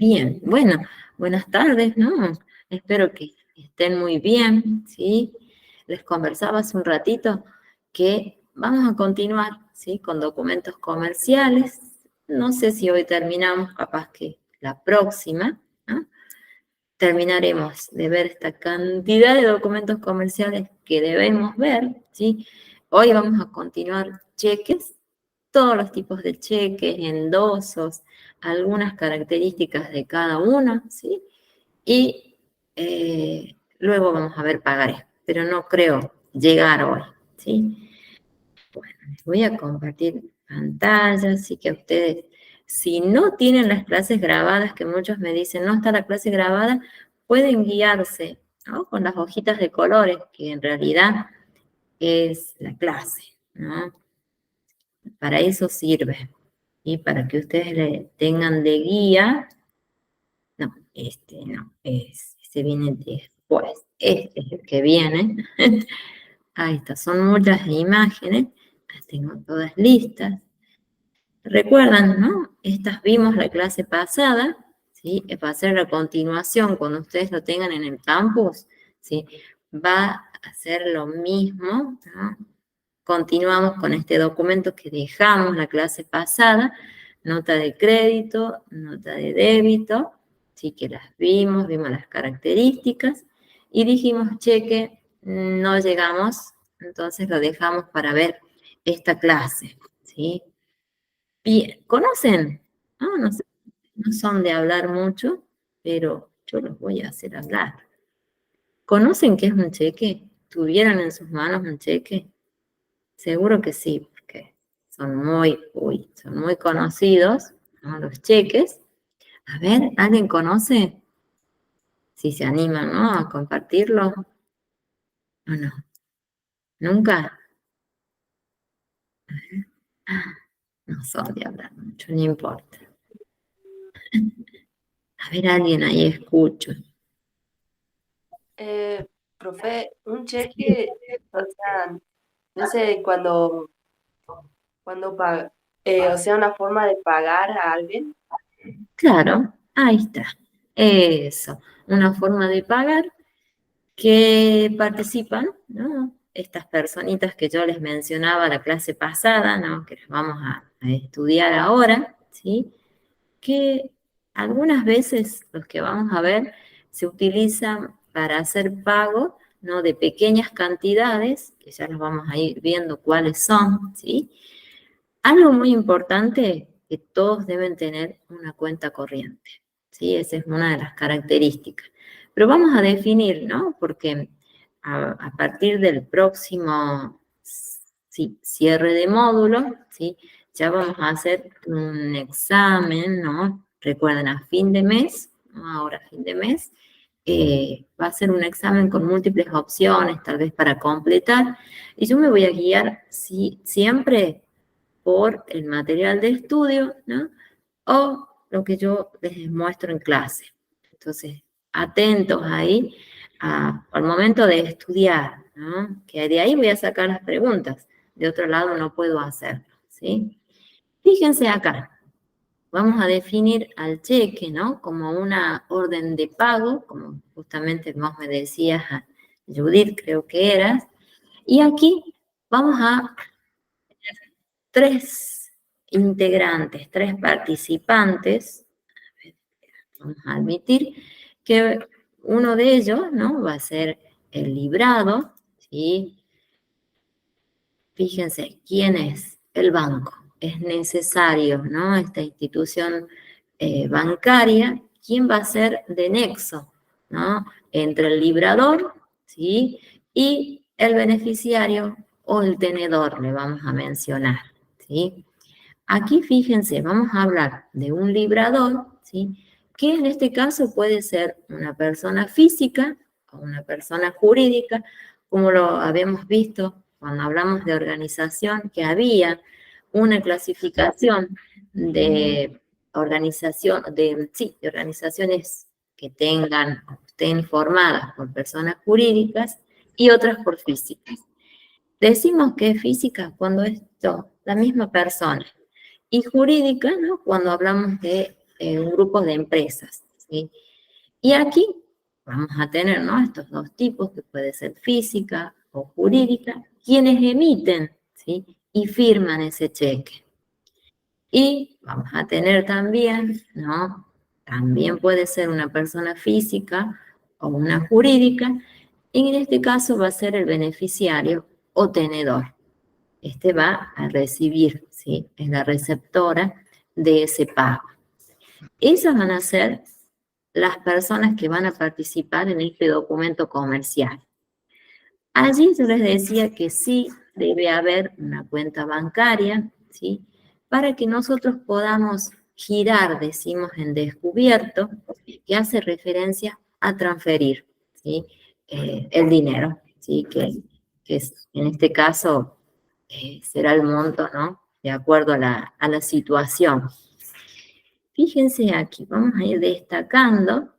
Bien, bueno, buenas tardes, ¿no? Espero que estén muy bien, ¿sí? Les conversaba hace un ratito que vamos a continuar, ¿sí? Con documentos comerciales. No sé si hoy terminamos, capaz que la próxima, ¿no? Terminaremos de ver esta cantidad de documentos comerciales que debemos ver, ¿sí? Hoy vamos a continuar cheques, todos los tipos de cheques, endosos, algunas características de cada uno, ¿sí? Y luego vamos a ver pagarés, pero no creo llegar hoy, ¿sí? Bueno, les voy a compartir pantalla, así que ustedes, si no tienen las clases grabadas, que muchos me dicen, no está la clase grabada, pueden guiarse, ¿no? Con las hojitas de colores, que en realidad es la clase, ¿no? Para eso sirve. Y para que ustedes le tengan de guía, no, este viene después, este es el que viene. Ahí está, son muchas imágenes, las tengo todas listas. Recuerdan, ¿no? Estas vimos la clase pasada, ¿sí? Va a ser la continuación cuando ustedes lo tengan en el campus, ¿sí? Va a ser lo mismo, ¿no? Continuamos con este documento que dejamos la clase pasada, nota de crédito, nota de débito, sí que las vimos las características y dijimos cheque, no llegamos, entonces lo dejamos para ver esta clase, ¿sí? Bien, ¿conocen? No sé, no son de hablar mucho, pero yo los voy a hacer hablar. ¿Conocen qué es un cheque? ¿Tuvieron en sus manos un cheque? Seguro que sí, porque son muy conocidos, ¿no? Los cheques. A ver, ¿alguien conoce? Si se animan, ¿no? A compartirlo. ¿O no? ¿Nunca? Ah, no son de hablar mucho, no importa. A ver, alguien ahí escucho. Profe, un cheque, o sea, no sé, cuando paga, o sea, una forma de pagar a alguien. Claro, ahí está. Eso, una forma de pagar que participan, ¿no? Estas personitas que yo les mencionaba la clase pasada, ¿no? Que las vamos a estudiar ahora, ¿sí? Que algunas veces los que vamos a ver se utilizan para hacer pago, ¿no? De pequeñas cantidades, que ya los vamos a ir viendo cuáles son, ¿sí? Algo muy importante que todos deben tener una cuenta corriente, ¿sí? Esa es una de las características. Pero vamos a definir, ¿no? Porque a partir del próximo sí, cierre de módulo, ¿sí? Ya vamos a hacer un examen, ¿no? Recuerden, a fin de mes, ¿no? Ahora a fin de mes, va a ser un examen con múltiples opciones, tal vez para completar, y yo me voy a guiar siempre por el material de estudio, ¿no? O lo que yo les muestro en clase. Entonces, atentos ahí al momento de estudiar, ¿no? Que de ahí voy a sacar las preguntas. De otro lado no puedo hacerlo, ¿sí? Fíjense acá, vamos a definir al cheque, ¿no? Como una orden de pago, como justamente vos me decías, Judith, creo que eras. Y aquí vamos a tres integrantes, tres participantes, vamos a admitir que uno de ellos, ¿no? Va a ser el librado, ¿sí? Fíjense, ¿quién es? El banco. Es necesario, ¿no? Esta institución bancaria, ¿quién va a ser de nexo, ¿no? Entre el librador, ¿sí? Y el beneficiario o el tenedor, le vamos a mencionar, ¿sí? Aquí fíjense, vamos a hablar de un librador, ¿sí? Que en este caso puede ser una persona física o una persona jurídica, como lo habíamos visto cuando hablamos de organización, que había una clasificación de de organizaciones que tengan, estén formadas por personas jurídicas y otras por físicas. Decimos que es física cuando es la misma persona y jurídica, ¿no? Cuando hablamos de grupos de empresas, ¿sí? Y aquí vamos a tener, ¿no?, estos dos tipos, que puede ser física o jurídica, quienes emiten, ¿sí?, y firman ese cheque. Y vamos a tener también, ¿no?, también puede ser una persona física o una jurídica, y en este caso va a ser el beneficiario o tenedor. Este va a recibir, ¿sí?, es la receptora de ese pago. Esas van a ser las personas que van a participar en este documento comercial. Allí yo les decía que sí debe haber una cuenta bancaria, ¿sí?, para que nosotros podamos girar, decimos en descubierto, que hace referencia a transferir, ¿sí?, el dinero, ¿sí?, que en este caso será el monto, ¿no?, de acuerdo a la situación. Fíjense aquí, vamos a ir destacando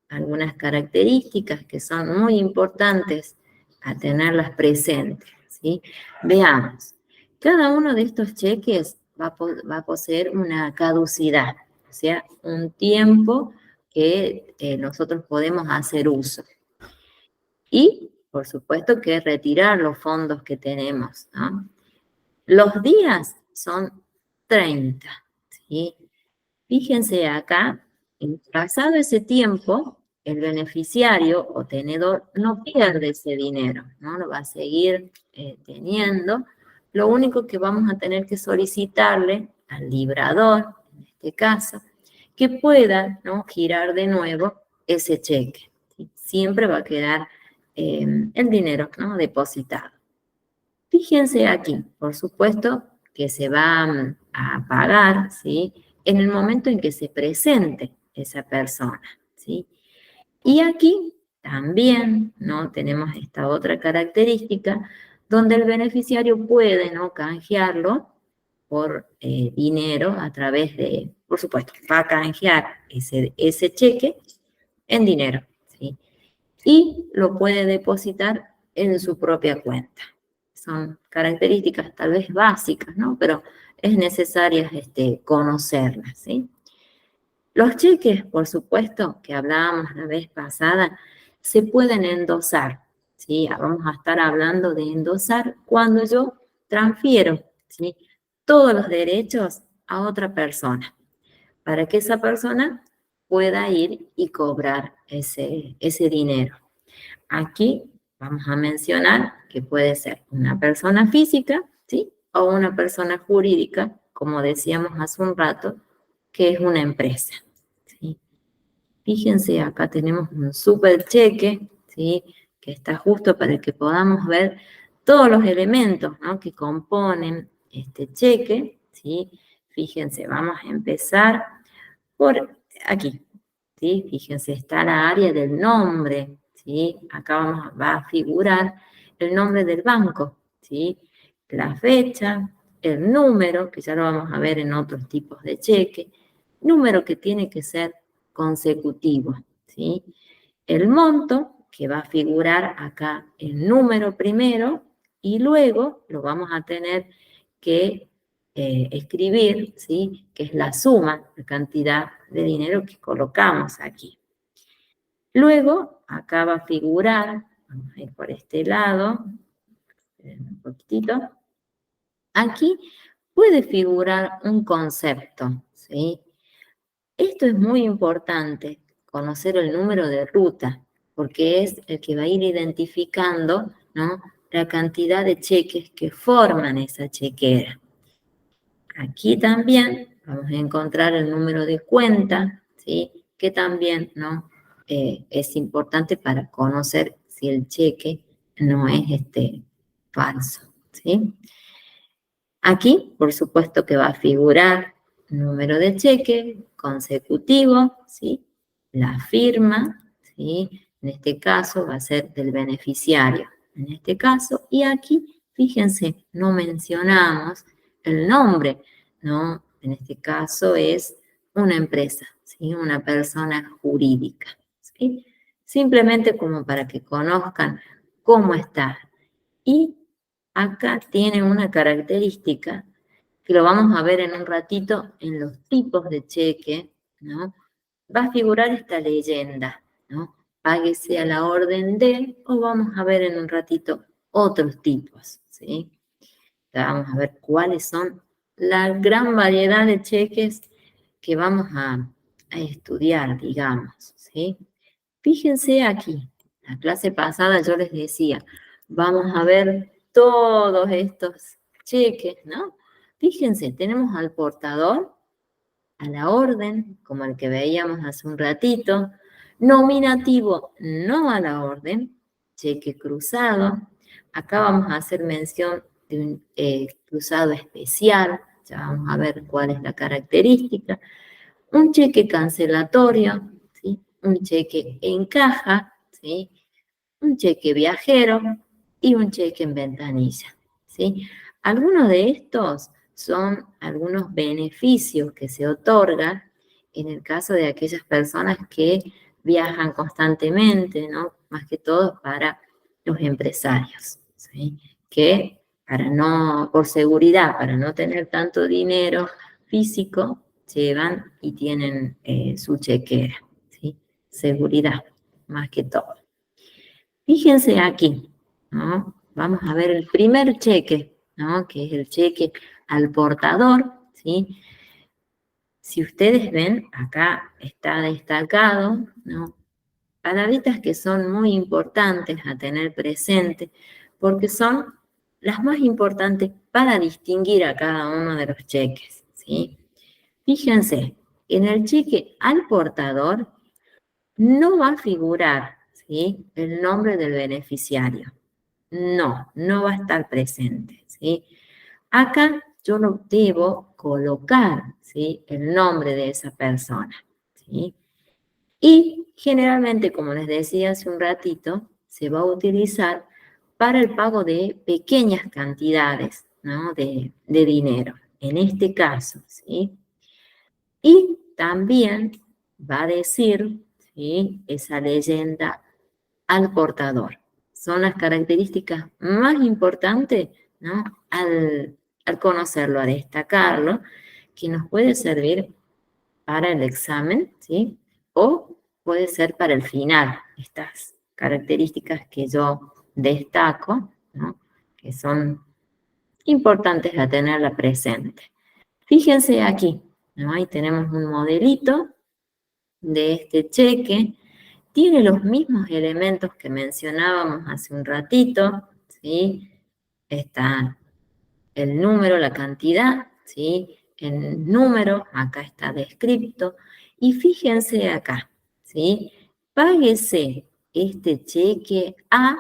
algunas características que son muy importantes a tenerlas presentes, ¿sí? Veamos, cada uno de estos cheques va a poseer una caducidad, o sea, un tiempo que nosotros podemos hacer uso. Y, por supuesto, que retirar los fondos que tenemos, ¿no? Los días son 30, ¿sí? Fíjense acá, pasado ese tiempo, el beneficiario o tenedor no pierde ese dinero, ¿no? Lo va a seguir teniendo. Lo único que vamos a tener que solicitarle al librador, en este caso, que pueda, ¿no?, girar de nuevo ese cheque, ¿sí? Siempre va a quedar el dinero, ¿no?, depositado. Fíjense aquí, por supuesto que se va a pagar, ¿sí?, en el momento en que se presente esa persona, ¿sí? Y aquí también, ¿no?, tenemos esta otra característica donde el beneficiario puede, ¿no?, canjearlo por dinero a través de, por supuesto, va a canjear ese cheque en dinero, ¿sí?, y lo puede depositar en su propia cuenta. Son características tal vez básicas, ¿no?, pero es necesario conocerlas, ¿sí? Los cheques, por supuesto, que hablábamos la vez pasada, se pueden endosar, ¿sí? Vamos a estar hablando de endosar cuando yo transfiero, ¿sí?, todos los derechos a otra persona, para que esa persona pueda ir y cobrar ese dinero. Aquí vamos a mencionar que puede ser una persona física, ¿sí?, o una persona jurídica, como decíamos hace un rato, que es una empresa, ¿sí? Fíjense, acá tenemos un super cheque, ¿sí?, que está justo para que podamos ver todos los elementos, ¿no?, que componen este cheque, ¿sí? Fíjense, vamos a empezar por aquí, ¿sí? Fíjense, está la área del nombre, ¿sí? Acá va a figurar el nombre del banco, ¿sí?, la fecha, el número, que ya lo vamos a ver en otros tipos de cheque, número que tiene que ser consecutivo, ¿sí?, el monto, que va a figurar acá el número primero, y luego lo vamos a tener que escribir, ¿sí?, que es la suma, la cantidad de dinero que colocamos aquí. Luego, acá va a figurar, vamos a ir por este lado, un poquitito, aquí puede figurar un concepto, ¿sí? Esto es muy importante, conocer el número de ruta, porque es el que va a ir identificando, ¿no?, la cantidad de cheques que forman esa chequera. Aquí también vamos a encontrar el número de cuenta, ¿sí?, que también, ¿no?, es importante para conocer si el cheque no es falso, ¿sí? Aquí, por supuesto que va a figurar número de cheque consecutivo, ¿sí?, la firma, ¿sí?, en este caso va a ser del beneficiario, en este caso, y aquí, fíjense, no mencionamos el nombre, ¿no? En este caso es una empresa, ¿sí?, una persona jurídica, ¿sí? Simplemente como para que conozcan cómo está. Y acá tiene una característica que lo vamos a ver en un ratito en los tipos de cheque, ¿no? Va a figurar esta leyenda, ¿no? Páguese a la orden de, o vamos a ver en un ratito otros tipos, ¿sí? Ya vamos a ver cuáles son la gran variedad de cheques que vamos a estudiar, digamos, ¿sí? Fíjense aquí, la clase pasada yo les decía, vamos a ver todos estos cheques, ¿no? Fíjense, tenemos al portador, a la orden, como el que veíamos hace un ratito, nominativo, no a la orden, cheque cruzado. Acá vamos a hacer mención de un cruzado especial, ya vamos a ver cuál es la característica. Un cheque cancelatorio, ¿sí? Un cheque en caja, ¿sí? Un cheque viajero y un cheque en ventanilla, ¿sí? Algunos de estos son algunos beneficios que se otorgan en el caso de aquellas personas que viajan constantemente, ¿no? Más que todo para los empresarios, ¿sí? Que para no, por seguridad, para no tener tanto dinero físico, llevan y tienen su chequera, ¿sí? Seguridad, más que todo. Fíjense aquí, ¿no? Vamos a ver el primer cheque, ¿no? Que es el cheque al portador, ¿sí? Si ustedes ven, acá está destacado, ¿no? Palabritas que son muy importantes a tener presente, porque son las más importantes para distinguir a cada uno de los cheques, ¿sí? Fíjense, en el cheque al portador no va a figurar, ¿sí? El nombre del beneficiario. No va a estar presente, ¿sí? Acá yo no debo colocar, ¿sí? El nombre de esa persona, ¿sí? Y generalmente, como les decía hace un ratito, se va a utilizar para el pago de pequeñas cantidades, ¿no? De dinero, en este caso, ¿sí? Y también va a decir, ¿sí? Esa leyenda al portador. Son las características más importantes, ¿no? Al conocerlo, a destacarlo, que nos puede servir para el examen, ¿sí? O puede ser para el final, estas características que yo destaco, ¿no? Que son importantes a tenerla presente. Fíjense aquí, ¿no? Ahí tenemos un modelito de este cheque. Tiene los mismos elementos que mencionábamos hace un ratito, ¿sí? Está el número, la cantidad, ¿sí? El número, acá está descrito. Y fíjense acá, ¿sí? Páguese este cheque a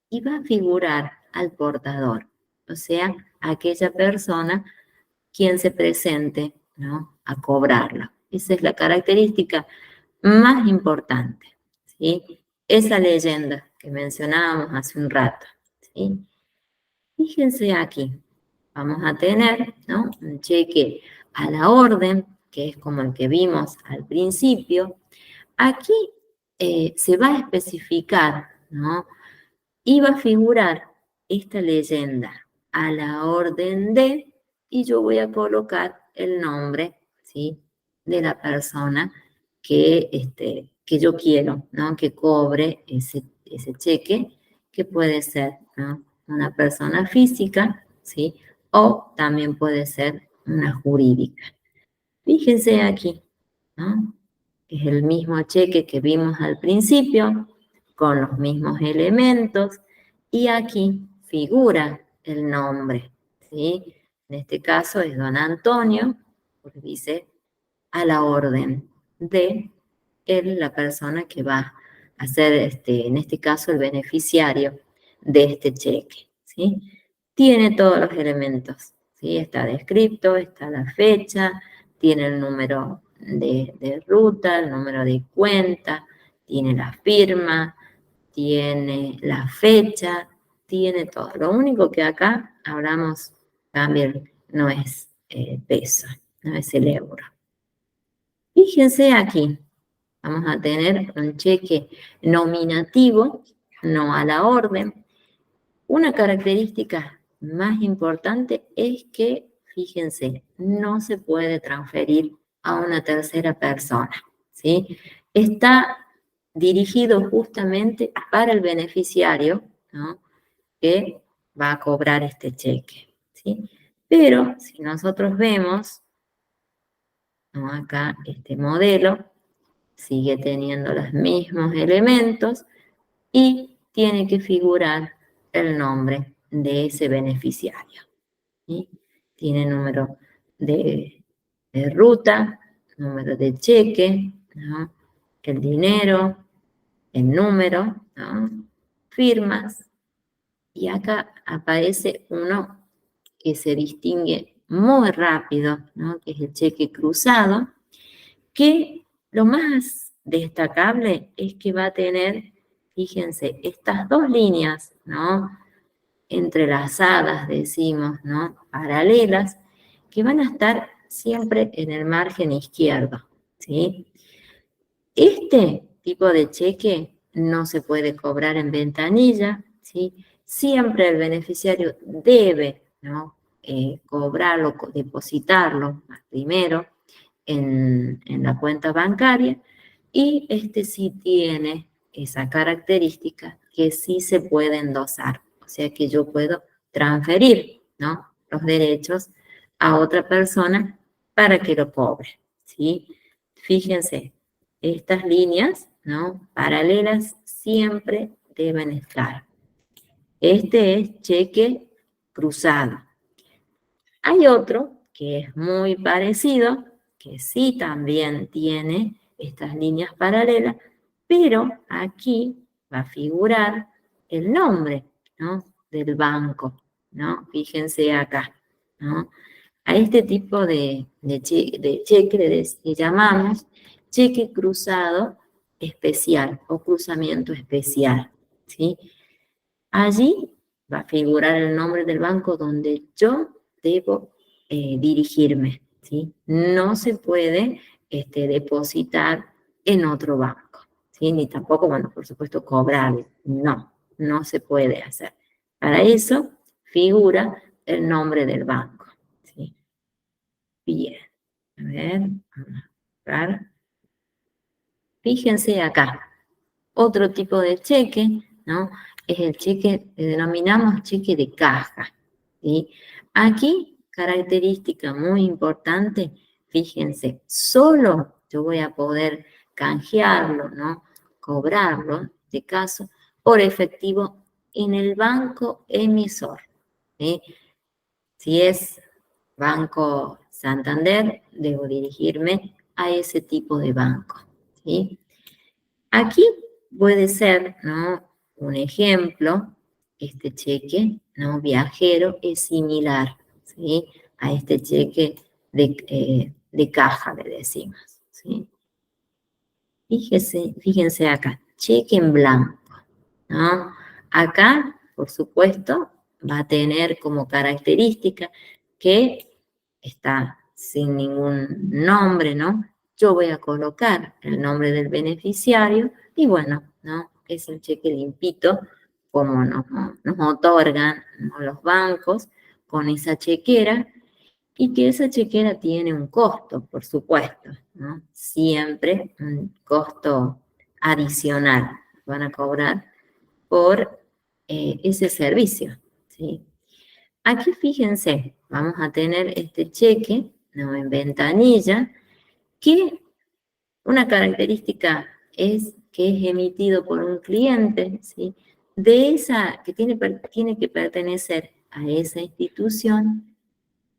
y va a figurar al portador, o sea, aquella persona quien se presente, ¿no? A cobrarlo. Esa es la característica más importante, ¿sí? Esa leyenda que mencionábamos hace un rato, ¿sí? Fíjense aquí, vamos a tener, ¿no? Un cheque a la orden, que es como el que vimos al principio. Aquí se va a especificar, ¿no? Y va a figurar esta leyenda a la orden de, y yo voy a colocar el nombre, ¿sí? De la persona que yo quiero, ¿no? Que cobre ese cheque, que puede ser, ¿no? Una persona física, ¿sí? O también puede ser una jurídica. Fíjense aquí, ¿no? Es el mismo cheque que vimos al principio, con los mismos elementos, y aquí figura el nombre, ¿sí? En este caso es don Antonio, porque dice a la orden de él, la persona que va a ser, en este caso, el beneficiario de este cheque, ¿sí? Tiene todos los elementos, ¿sí? Está descrito, está la fecha, tiene el número de ruta, el número de cuenta, tiene la firma, tiene la fecha, tiene todo. Lo único que acá hablamos también no es peso, no es el euro. Fíjense aquí, vamos a tener un cheque nominativo, no a la orden. Una característica más importante es que, fíjense, no se puede transferir a una tercera persona, ¿sí? Está dirigido justamente para el beneficiario, ¿no?, que va a cobrar este cheque, ¿sí? Pero si nosotros vemos, ¿no?, acá este modelo sigue teniendo los mismos elementos y tiene que figurar el nombre de ese beneficiario, ¿sí? Tiene número de ruta, número de cheque, ¿no?, el dinero, el número, ¿no?, firmas, y acá aparece uno que se distingue muy rápido, ¿no?, que es el cheque cruzado, que lo más destacable es que va a tener, fíjense, estas dos líneas, ¿no?, entrelazadas, decimos, ¿no?, paralelas, que van a estar siempre en el margen izquierdo, ¿sí? Este tipo de cheque no se puede cobrar en ventanilla, ¿sí? Siempre el beneficiario debe, ¿no?, cobrarlo, depositarlo primero en la cuenta bancaria, y este sí tiene esa característica que sí se puede endosar, o sea que yo puedo transferir, ¿no?, los derechos a otra persona para que lo cobre, ¿sí? Fíjense, estas líneas, ¿no?, paralelas siempre deben estar. Este es cheque cruzado. Hay otro que es muy parecido, que sí también tiene estas líneas paralelas, pero aquí va a figurar el nombre, ¿no?, del banco, ¿no? Fíjense acá, ¿no? A este tipo de cheque le llamamos cheque cruzado especial o cruzamiento especial, ¿sí? Allí va a figurar el nombre del banco donde yo debo dirigirme, ¿sí? No se puede depositar en otro banco, ¿sí? Ni tampoco, bueno, por supuesto, cobrar. No, no se puede hacer. Para eso figura el nombre del banco, ¿sí? Bien, a ver, vamos a ver. Fíjense acá, otro tipo de cheque, ¿no?, es el cheque que denominamos cheque de caja, ¿sí? Aquí, característica muy importante, fíjense, solo yo voy a poder canjearlo, ¿no?, cobrarlo, en este caso, por efectivo en el banco emisor, ¿sí? Si es Banco Santander, debo dirigirme a ese tipo de banco, ¿sí? Aquí puede ser, ¿no?, un ejemplo, este cheque, ¿no?, viajero es similar, ¿sí?, a este cheque de caja, le decimos, ¿sí? Fíjense acá, cheque en blanco, ¿no? Acá, por supuesto, va a tener como característica que está sin ningún nombre, ¿no? Yo voy a colocar el nombre del beneficiario y bueno, ¿no?, es el cheque limpito como nos otorgan, ¿no?, los bancos con esa chequera, y que esa chequera tiene un costo, por supuesto, ¿no? Siempre un costo adicional van a cobrar por ese servicio, ¿sí? Aquí fíjense, vamos a tener este cheque, ¿no?, en ventanilla, que una característica es que es emitido por un cliente, ¿sí?, que tiene que pertenecer a esa institución,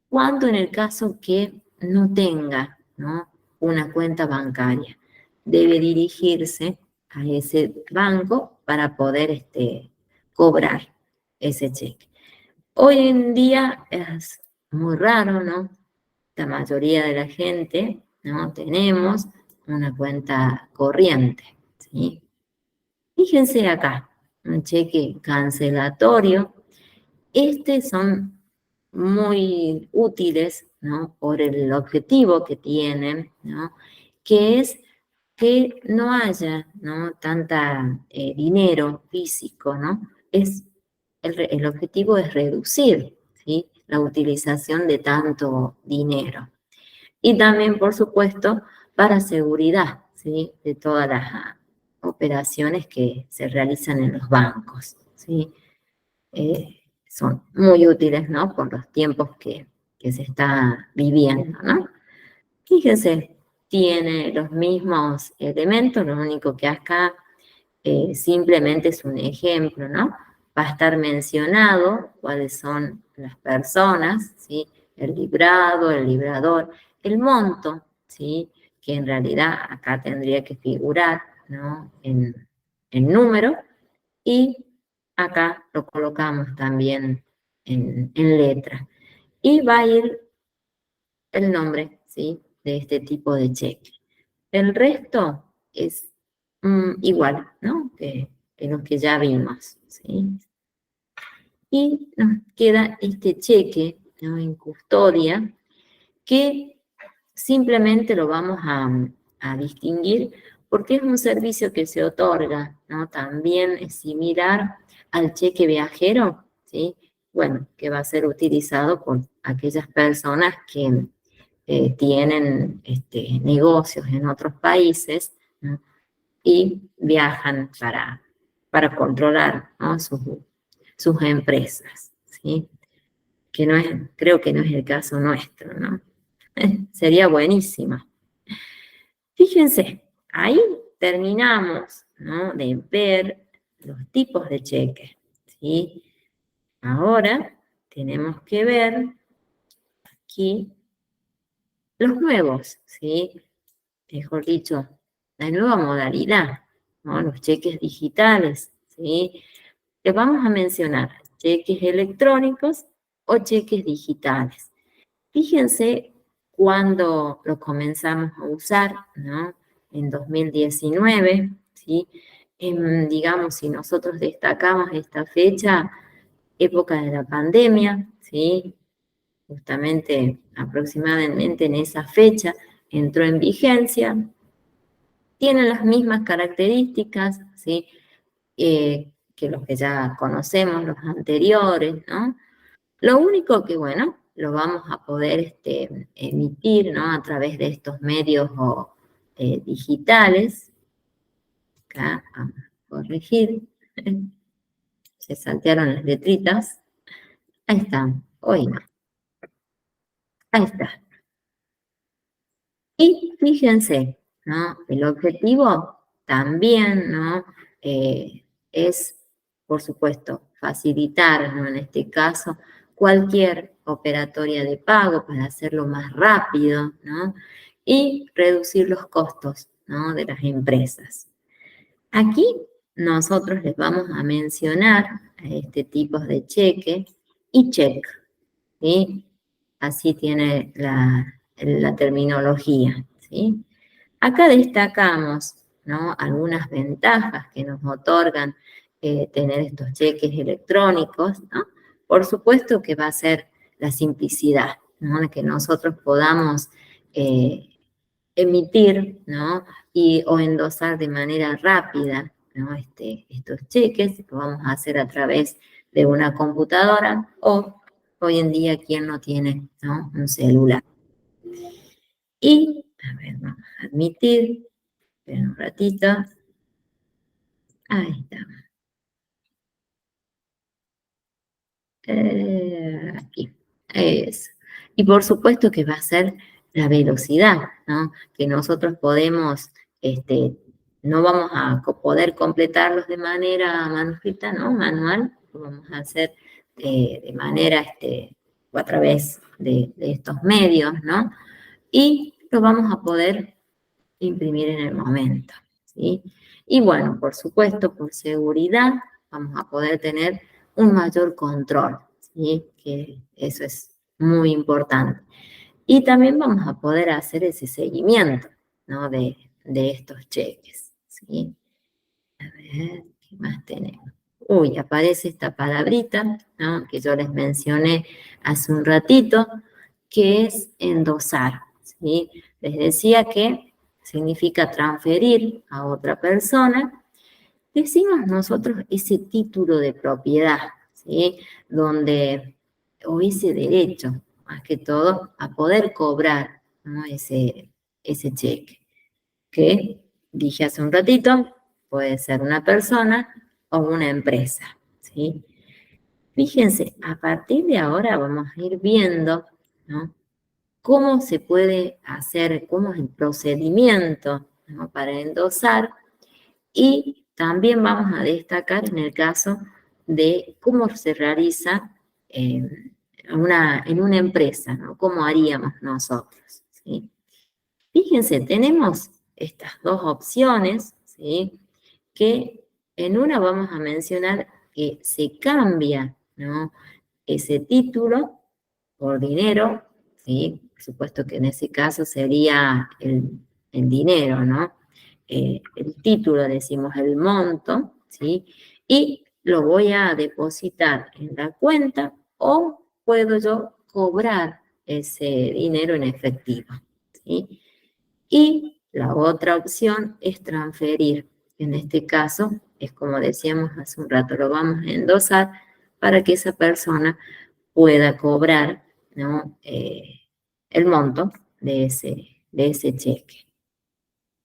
cuando en el caso que no tenga, ¿no?, una cuenta bancaria, debe dirigirse a ese banco para poder cobrar ese cheque. Hoy en día es muy raro, ¿no? La mayoría de la gente, ¿no?, tenemos una cuenta corriente, ¿sí? Fíjense acá, un cheque cancelatorio. Son muy útiles, ¿no?, por el objetivo que tienen, ¿no?, que es que no haya, ¿no?, tanta dinero físico, ¿no? El objetivo es reducir, ¿sí?, la utilización de tanto dinero. Y también, por supuesto, para seguridad, ¿sí? De todas las operaciones que se realizan en los bancos, ¿sí? Son muy útiles, ¿no? Por los tiempos que se está viviendo, ¿no? Fíjense, tiene los mismos elementos, lo único que acá simplemente es un ejemplo, ¿no? Va a estar mencionado cuáles son las personas, ¿sí? El librado, el librador, el monto, ¿sí? Que en realidad acá tendría que figurar, ¿no? En número, y acá lo colocamos también en letra. Y va a ir el nombre, ¿sí? De este tipo de cheque. El resto es igual, ¿no? Que los que ya vimos, ¿sí? Y nos queda este cheque, ¿no? En custodia, que simplemente lo vamos a distinguir porque es un servicio que se otorga, ¿no? También es similar al cheque viajero, ¿sí? Bueno, que va a ser utilizado por aquellas personas que tienen negocios en otros países, ¿no? Y viajan para controlar, ¿no? sus empresas, ¿sí? Que no es, creo que no es el caso nuestro, ¿no? Sería buenísima. Fíjense, ahí terminamos, ¿no? De ver los tipos de cheques, ¿sí? Ahora tenemos que ver aquí los nuevos, ¿sí? Mejor dicho, la nueva modalidad, ¿no? Los cheques digitales, ¿sí? Les vamos a mencionar cheques electrónicos o cheques digitales. Fíjense cuando lo comenzamos a usar, ¿no? En 2019, ¿sí? Digamos, si nosotros destacamos esta fecha, época de la pandemia, ¿sí? Justamente aproximadamente en esa fecha entró en vigencia. Tienen las mismas características, ¿sí? Que los que ya conocemos, los anteriores, ¿no? Lo único que, bueno, lo vamos a poder emitir, ¿no? A través de estos medios digitales. Acá vamos a corregir. Se saltearon las letritas. Ahí están. Hoy no. Ahí está. Y fíjense, ¿no? El objetivo también, ¿no? Es, por supuesto, facilitar, ¿no? En este caso, cualquier operatoria de pago para hacerlo más rápido, ¿no? Y reducir los costos, ¿no? De las empresas. Aquí nosotros les vamos a mencionar a este tipo de cheque y check, ¿sí? Así tiene la terminología, ¿sí? Acá destacamos, ¿no? Algunas ventajas que nos otorgan tener estos cheques electrónicos, ¿no? Por supuesto que va a ser la simplicidad, ¿no? De que nosotros podamos eh, emitir, ¿no? O endosar de manera rápida, ¿no? Estos cheques, lo vamos a hacer a través de una computadora o hoy en día, ¿quién no tiene, ¿no? Un celular? Y, a ver, vamos a admitir, esperen un ratito, ahí está. Aquí, eso. Y por supuesto que va a ser la velocidad, ¿no? Que nosotros podemos, no vamos a poder completarlos de manera manuscrita, ¿no? Manual, lo vamos a hacer de manera, o a través de estos medios, ¿no? Y lo vamos a poder imprimir en el momento, ¿sí? Y bueno, por supuesto, por seguridad, vamos a poder tener un mayor control, ¿sí? Que eso es muy importante. Y también vamos a poder hacer ese seguimiento, ¿no? De estos cheques, ¿sí? A ver, ¿qué más tenemos? Uy, aparece esta palabrita, ¿no? Que yo les mencioné hace un ratito, que es endosar, ¿sí? Les decía que significa transferir a otra persona. Decimos nosotros ese título de propiedad, ¿sí? Donde, o ese derecho, más que todo, a poder cobrar ¿no? Ese cheque, que dije hace un ratito, puede ser una persona o una empresa, ¿sí? Fíjense, a partir de ahora vamos a ir viendo, ¿no? Cómo se puede hacer, cómo es el procedimiento, ¿no? Para endosar, y también vamos a destacar en el caso de cómo se realiza en una empresa, ¿no? ¿Cómo haríamos nosotros? ¿Sí? Fíjense, tenemos estas dos opciones, ¿sí? Que en una vamos a mencionar que se cambia, ¿no? Ese título por dinero, ¿sí? Por supuesto que en ese caso sería el dinero, ¿no? El título, decimos el monto, ¿sí? Y lo voy a depositar en la cuenta o puedo yo cobrar ese dinero en efectivo, ¿sí? Y la otra opción es transferir. En este caso, es como decíamos hace un rato, lo vamos a endosar para que esa persona pueda cobrar, ¿no? El monto de ese cheque.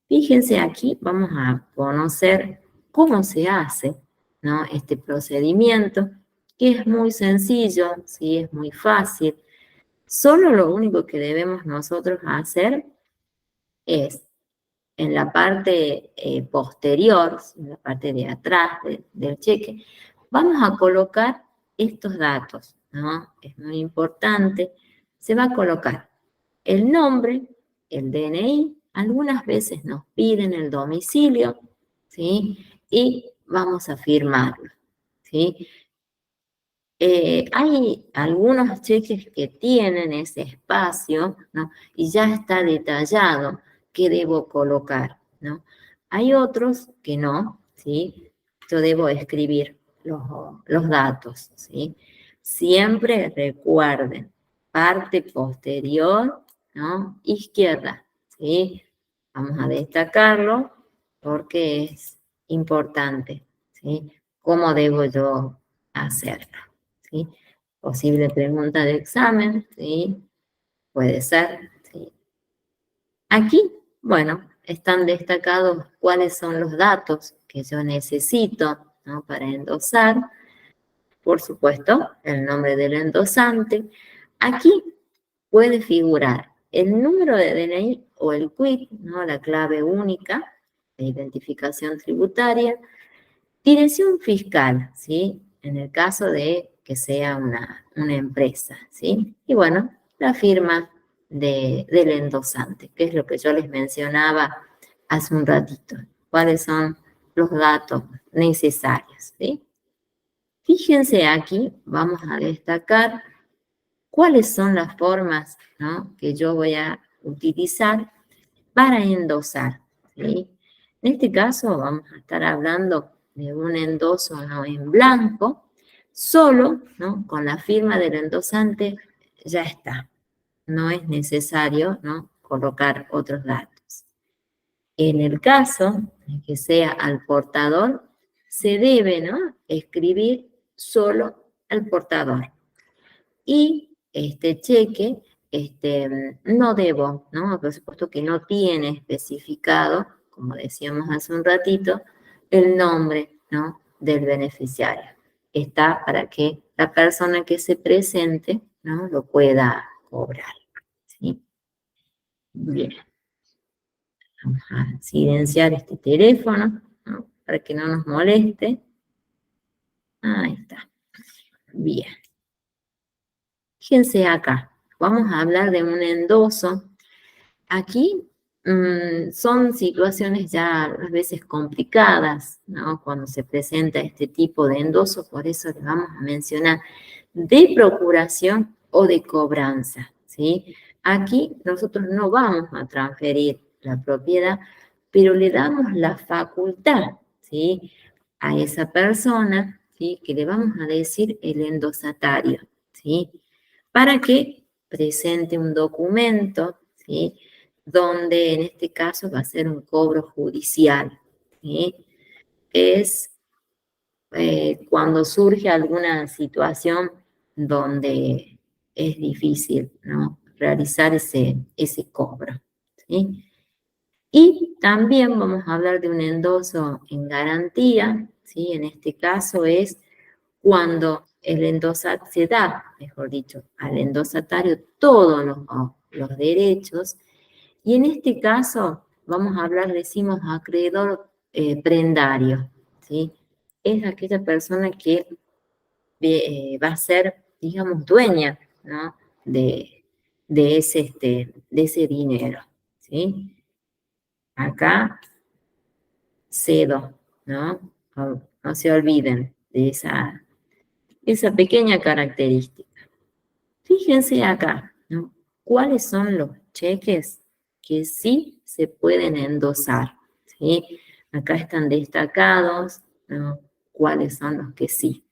Fíjense aquí, vamos a conocer cómo se hace, ¿no? Este procedimiento, que es muy sencillo, ¿sí? Es muy fácil. Solo lo único que debemos nosotros hacer es en la parte posterior, en la parte de atrás del cheque, vamos a colocar estos datos, ¿no? Es muy importante. Se va a colocar el nombre, el DNI, algunas veces nos piden el domicilio, ¿sí? Y vamos a firmarlo, ¿sí? Hay algunos cheques que tienen ese espacio, ¿no? Y ya está detallado qué debo colocar, ¿no? Hay otros que no, ¿sí? Yo debo escribir los datos, ¿sí? Siempre recuerden, parte posterior, ¿no? Izquierda, ¿sí? Vamos a destacarlo porque es importante, ¿sí? ¿Cómo debo yo hacerlo? ¿Sí? Posible pregunta de examen, ¿sí? Puede ser, ¿sí? Aquí, bueno, están destacados cuáles son los datos que yo necesito, ¿no? Para endosar. Por supuesto, el nombre del endosante. Aquí puede figurar el número de DNI o el CUIC, ¿no? La clave única de identificación tributaria. Dirección fiscal, ¿sí? En el caso de que sea una empresa, ¿sí? Y bueno, la firma del endosante, que es lo que yo les mencionaba hace un ratito. ¿Cuáles son los datos necesarios, ¿sí? Fíjense aquí, vamos a destacar cuáles son las formas, ¿no? Que yo voy a utilizar para endosar, ¿sí? En este caso vamos a estar hablando de un endoso, ¿no? En blanco, solo, ¿no? Con la firma del endosante ya está. No es necesario, ¿no? Colocar otros datos. En el caso de que sea al portador, se debe, ¿no? Escribir solo al portador. Y este cheque, no debo, ¿no? Por supuesto que no tiene especificado, como decíamos hace un ratito, el nombre, ¿no? Del beneficiario. Está para que la persona que se presente, ¿no? Lo pueda cobrar, ¿sí? Bien, vamos a silenciar este teléfono, ¿no? Para que no nos moleste. Ahí está. Bien. Fíjense acá, vamos a hablar de un endoso. Aquí son situaciones ya a veces complicadas, ¿no? Cuando se presenta este tipo de endoso, por eso le vamos a mencionar de procuración o de cobranza, ¿sí? Aquí nosotros no vamos a transferir la propiedad, pero le damos la facultad, ¿sí? A esa persona, ¿sí? Que le vamos a decir el endosatario, ¿sí? Para que presente un documento, ¿sí? Donde en este caso va a ser un cobro judicial, ¿sí? Es cuando surge alguna situación donde es difícil, ¿no? realizar ese cobro, ¿sí? Y también vamos a hablar de un endoso en garantía, ¿sí? En este caso es cuando el endosatario se da, mejor dicho, al endosatario todos los derechos, y en este caso vamos a hablar, decimos, acreedor prendario, ¿sí? Es aquella persona que va a ser, digamos, dueña, ¿no? De ese dinero, ¿sí? Acá cedo, ¿no? No se olviden de esa pequeña característica. Fíjense acá, ¿no? ¿Cuáles son los cheques que sí se pueden endosar? ¿Sí? Acá están destacados, ¿no? ¿Cuáles son los que sí?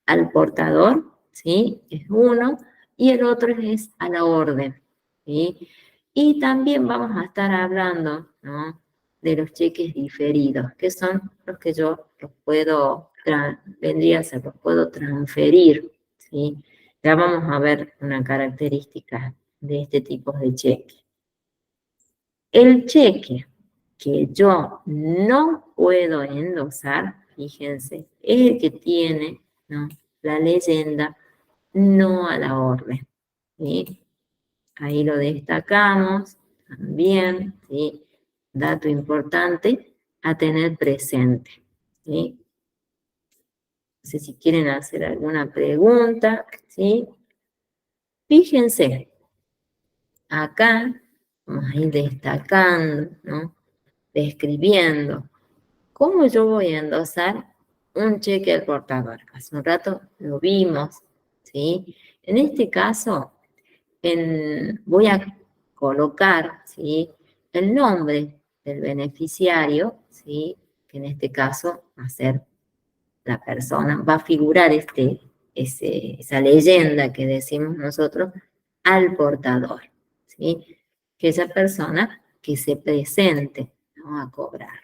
Al portador, ¿sí? Es uno, y el otro es a la orden, ¿sí? Y también vamos a estar hablando, ¿no? De los cheques diferidos, que son los que yo los puedo, vendría a ser, los puedo transferir, ¿sí? Ya vamos a ver una característica de este tipo de cheque. El cheque que yo no puedo endosar, fíjense, es el que tiene, ¿no? La leyenda no a la orden, ¿sí? Ahí lo destacamos también, ¿sí? Dato importante a tener presente, ¿sí? No sé si quieren hacer alguna pregunta, ¿sí? Fíjense, acá vamos a ir destacando, ¿no? Describiendo cómo yo voy a endosar un cheque al portador. Hace un rato lo vimos, ¿sí? En este caso, voy a colocar, ¿sí? El nombre del beneficiario, ¿sí? Que en este caso va a ser la persona, va a figurar esa leyenda que decimos nosotros al portador, ¿sí? Que esa persona que se presente, ¿no? A cobrar.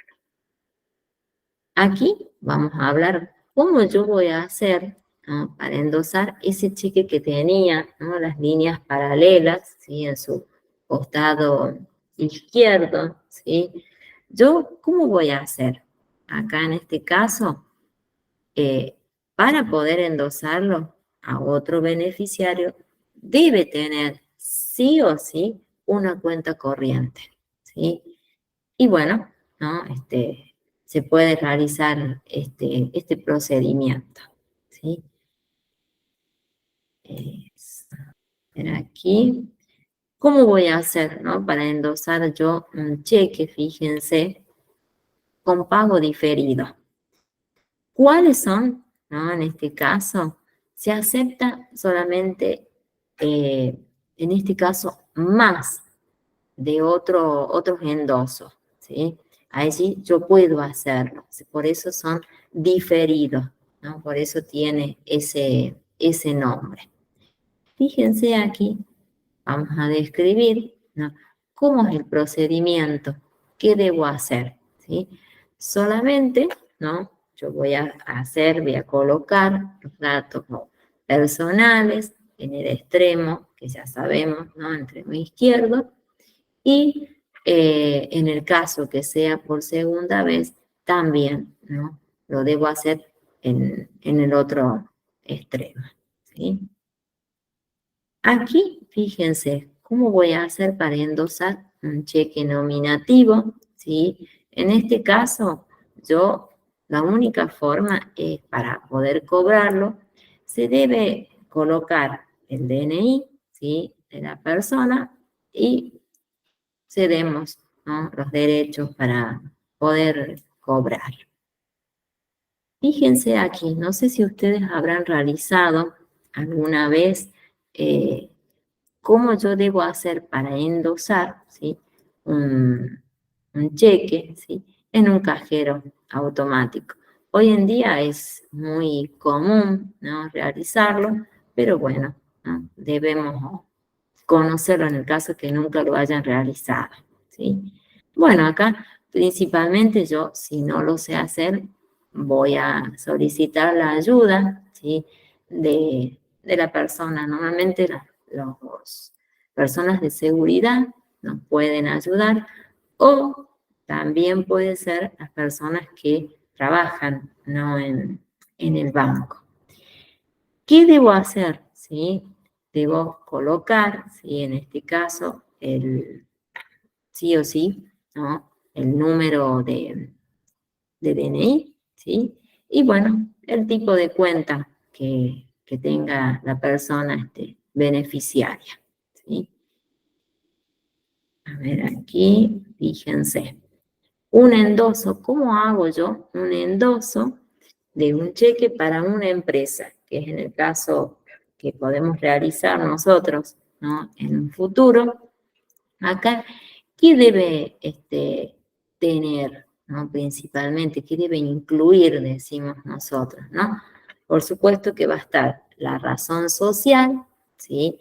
Aquí vamos a hablar cómo yo voy a hacer, ¿no? Para endosar ese cheque que tenía, ¿no? Las líneas paralelas, ¿sí? En su costado izquierdo, ¿sí? Yo, ¿cómo voy a hacer? Acá en este caso, para poder endosarlo a otro beneficiario, debe tener sí o sí una cuenta corriente, ¿sí? Y bueno, ¿no? Se puede realizar este procedimiento, ¿sí? Aquí, ¿cómo voy a hacer, ¿no? Para endosar yo un cheque, fíjense, con pago diferido. ¿Cuáles son, ¿no? En este caso, se acepta solamente, en este caso, más de otros endosos, ¿sí? Allí yo puedo hacerlo, por eso son diferidos, ¿no? Por eso tiene ese nombre. Fíjense aquí, vamos a describir, ¿no? Cómo es el procedimiento, qué debo hacer, ¿sí? Solamente, ¿no? Yo voy a colocar los datos, ¿no? Personales en el extremo, que ya sabemos, ¿no? Extremo izquierdo, y en el caso que sea por segunda vez, también, ¿no? Lo debo hacer en el otro extremo, ¿sí? Aquí, fíjense, ¿cómo voy a hacer para endosar un cheque nominativo? ¿Sí? En este caso, la única forma es para poder cobrarlo, se debe colocar el DNI, ¿sí? De la persona y cedemos, ¿no? Los derechos para poder cobrar. Fíjense aquí, no sé si ustedes habrán realizado alguna vez cómo yo debo hacer para endosar, ¿sí? un cheque, ¿sí? En un cajero automático. Hoy en día es muy común, ¿no? Realizarlo, pero bueno, ¿no? Debemos conocerlo en el caso que nunca lo hayan realizado, ¿sí? Bueno, acá principalmente yo, si no lo sé hacer, voy a solicitar la ayuda, ¿sí? De la persona. Normalmente los personas de seguridad nos pueden ayudar, o también puede ser las personas que trabajan, ¿no?, en el banco. ¿Qué debo hacer? ¿Sí? Debo colocar, ¿sí?, en este caso, sí o sí, ¿no?, el número de DNI, ¿sí? Y bueno, el tipo de cuenta que tenga la persona beneficiaria, ¿sí? A ver, aquí, fíjense. Un endoso, ¿cómo hago yo un endoso de un cheque para una empresa? Que es en el caso que podemos realizar nosotros, ¿no?, en un futuro. Acá, ¿qué debe tener, ¿no?, principalmente? ¿Qué debe incluir, decimos nosotros, ¿no? Por supuesto que va a estar la razón social, ¿sí?,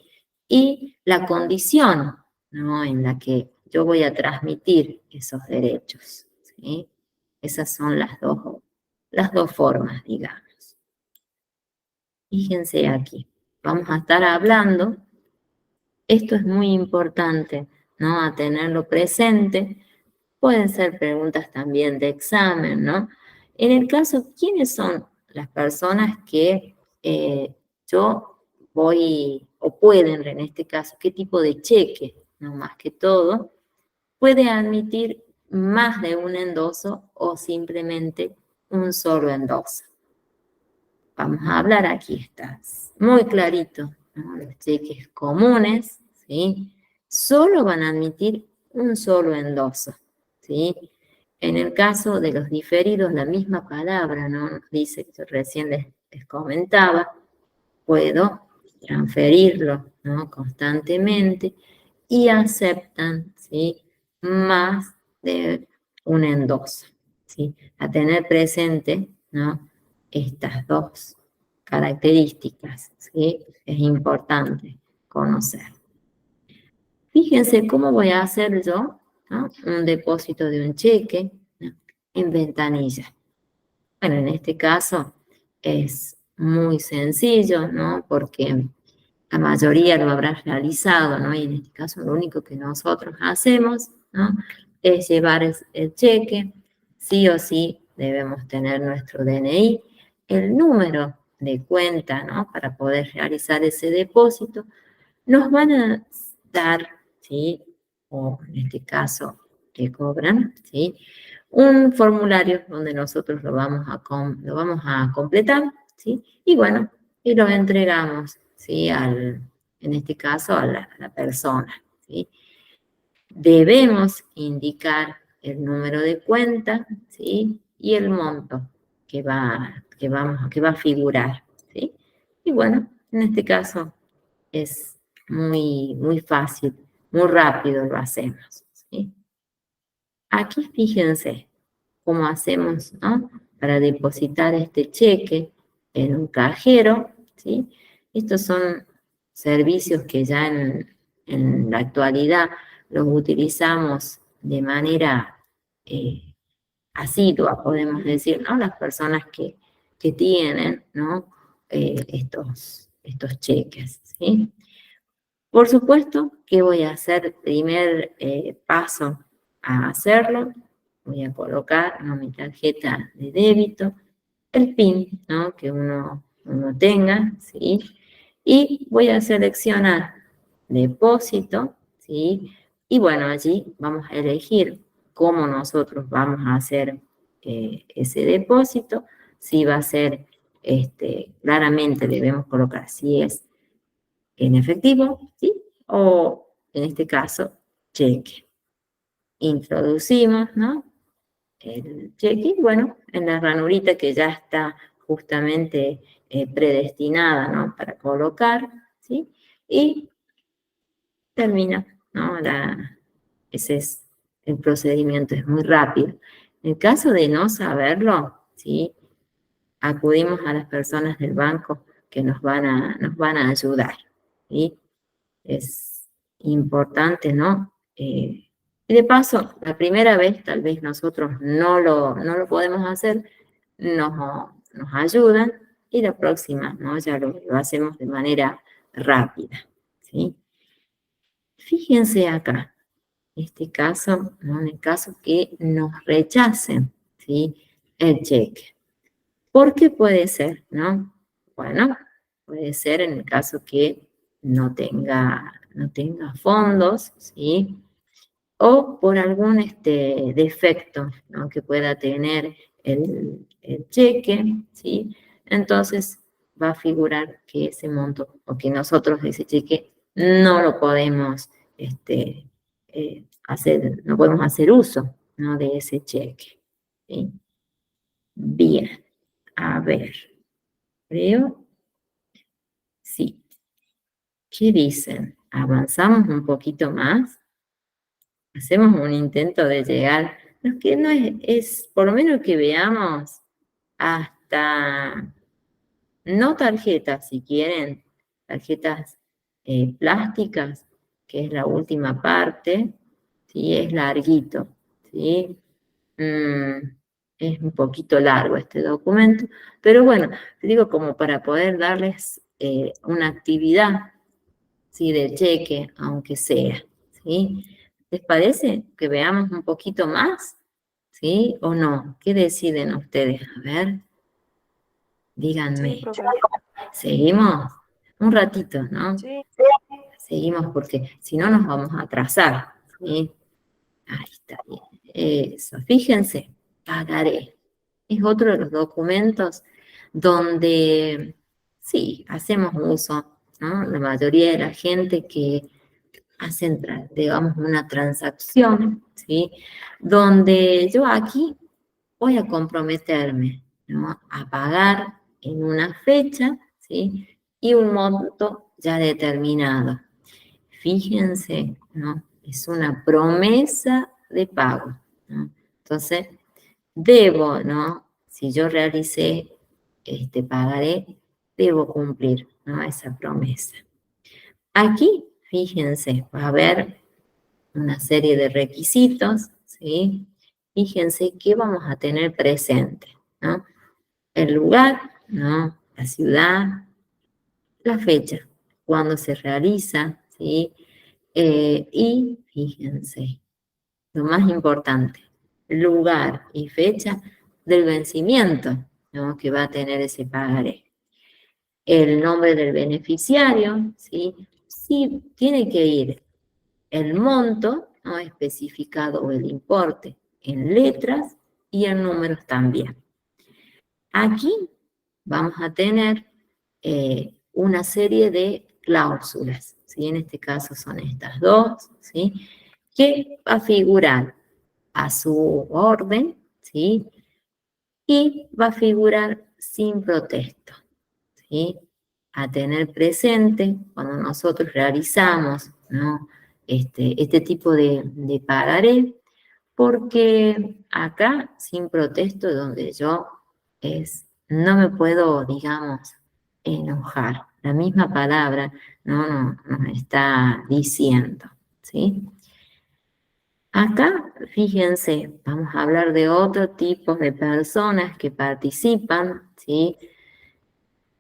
y la condición, ¿no?, en la que yo voy a transmitir esos derechos, ¿sí? Esas son las dos formas, digamos. Fíjense aquí, vamos a estar hablando, esto es muy importante, ¿no?, a tenerlo presente. Pueden ser preguntas también de examen, ¿no? En el caso, ¿quiénes son las personas que yo voy, o pueden, en este caso, qué tipo de cheque, no más que todo, puede admitir más de un endoso o simplemente un solo endoso? Vamos a hablar, aquí está muy clarito, ¿no? Los cheques comunes, ¿sí?, solo van a admitir un solo endoso, ¿sí? En el caso de los diferidos, la misma palabra, ¿no?, dice, que recién les comentaba, puedo transferirlo, ¿no?, constantemente, y aceptan, ¿sí?, más de un endoso, ¿sí? A tener presente, ¿no?, estas dos características, ¿sí? Es importante conocer. Fíjense cómo voy a hacer yo, ¿no?, un depósito de un cheque, ¿no?, en ventanilla. Bueno, en este caso es muy sencillo, ¿no?, porque la mayoría lo habrá realizado, ¿no? Y en este caso lo único que nosotros hacemos, ¿no?, es llevar el cheque. Sí o sí debemos tener nuestro DNI, el número de cuenta, ¿no?, para poder realizar ese depósito. Nos van a dar, ¿sí?, o en este caso que cobran, ¿sí?, un formulario donde nosotros lo vamos a completar, ¿sí? Y bueno, y lo entregamos, ¿sí?, en este caso a la persona, ¿sí? Debemos indicar el número de cuenta, ¿sí?, y el monto que va a figurar, ¿sí? Y bueno, en este caso es muy, muy fácil, muy rápido lo hacemos, ¿sí? Aquí fíjense cómo hacemos, ¿no?, para depositar este cheque en un cajero, ¿sí? Estos son servicios que ya en la actualidad los utilizamos de manera asidua, podemos decir, ¿no?, las personas que tienen, ¿no?, estos cheques, ¿sí? Por supuesto que voy a hacer primer paso a hacerlo. Voy a colocar, ¿no?, mi tarjeta de débito, el PIN, ¿no?, que uno tenga, ¿sí? Y voy a seleccionar depósito, ¿sí? Y bueno, allí vamos a elegir cómo nosotros vamos a hacer ese depósito. Si va a ser, claramente debemos colocar si es en efectivo, ¿sí?, o en este caso, cheque. Introducimos, ¿no?, el cheque, y bueno, en la ranurita que ya está justamente predestinada, ¿no?, para colocar, ¿sí? Y termina, ¿no? Ese es el procedimiento, es muy rápido. En caso de no saberlo, ¿sí?, acudimos a las personas del banco que nos van a ayudar, ¿sí? Es importante, ¿no? Y de paso, la primera vez tal vez nosotros no lo podemos hacer, nos ayudan, y la próxima, ¿no?, ya lo hacemos de manera rápida, ¿sí? Fíjense acá, este caso, ¿no? En el caso que nos rechacen, ¿sí? El cheque. ¿Por qué puede ser, no? Bueno, puede ser en el caso que no tenga fondos, ¿sí? O por algún defecto, ¿no? Que pueda tener el cheque, ¿sí? Entonces va a figurar que ese monto o que nosotros de ese cheque no lo podemos hacer, no podemos hacer uso, ¿no? De ese cheque, ¿sí? Bien, a ver, creo, sí. ¿Qué dicen? ¿Avanzamos un poquito más? Hacemos un intento de llegar, no, que no es por lo menos que veamos hasta, no tarjetas si quieren, tarjetas plásticas, que es la última parte, ¿sí? Es larguito, ¿sí? Es un poquito largo este documento, pero bueno, te digo como para poder darles una actividad, ¿sí? De cheque, aunque sea, ¿sí? ¿Les parece que veamos un poquito más? ¿Sí o no? ¿Qué deciden ustedes? A ver, Sí, díganme. profe. ¿Seguimos? Un ratito, ¿no? Sí, Seguimos porque si no nos vamos a atrasar, ¿sí? Ahí está bien. Eso, fíjense, pagaré. Es otro de los documentos donde sí, hacemos uso, ¿no? La mayoría de la gente que hacen, digamos, una transacción, ¿sí? Donde yo aquí voy a comprometerme, ¿no? A pagar en una fecha, ¿sí? Y un monto ya determinado. Fíjense, ¿no? Es una promesa de pago, ¿no? Entonces, debo, ¿no? Si yo realicé este pagaré, debo cumplir, ¿no? Esa promesa. Aquí, fíjense, va a haber una serie de requisitos, ¿sí? Fíjense qué vamos a tener presente, ¿no? El lugar, ¿no? La ciudad, la fecha, cuándo se realiza, ¿sí? Y fíjense, lo más importante, lugar y fecha del vencimiento, ¿no? Que va a tener ese pagaré. El nombre del beneficiario, ¿sí? Sí, tiene que ir el monto, ¿no? Especificado o el importe en letras y en números también. Aquí vamos a tener una serie de cláusulas, ¿sí? En este caso son estas dos, ¿sí? Que va a figurar a su orden, ¿sí? Y va a figurar sin protesto, ¿sí? A tener presente cuando nosotros realizamos, ¿no? Este tipo de pagaré, porque acá sin protesto es donde yo no me puedo, digamos, enojar. La misma palabra no nos está diciendo, ¿sí? Acá, fíjense, vamos a hablar de otro tipo de personas que participan, ¿sí?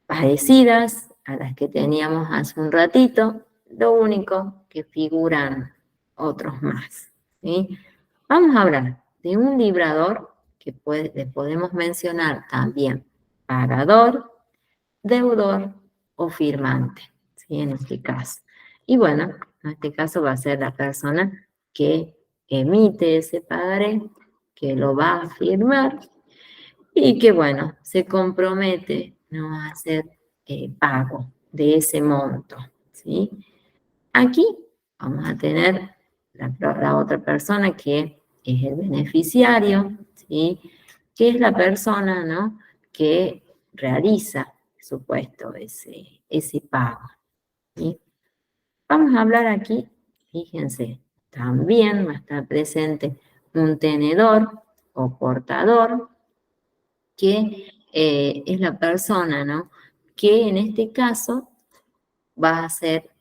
Parecidas a las que teníamos hace un ratito, lo único que figuran otros más, ¿sí? Vamos a hablar de un librador que le podemos mencionar también pagador, deudor o firmante, ¿sí? En este caso. Y bueno, en este caso va a ser la persona que emite ese pagaré, que lo va a firmar y que, bueno, se compromete, ¿no? A hacer pago de ese monto, ¿sí? Aquí vamos a tener la otra persona que es el beneficiario, ¿sí? Que es la persona, ¿no? Que realiza, por supuesto, ese pago, ¿sí? Vamos a hablar aquí, fíjense, también va a estar presente un tenedor o portador, que es la persona, ¿no? Que en este caso va a ser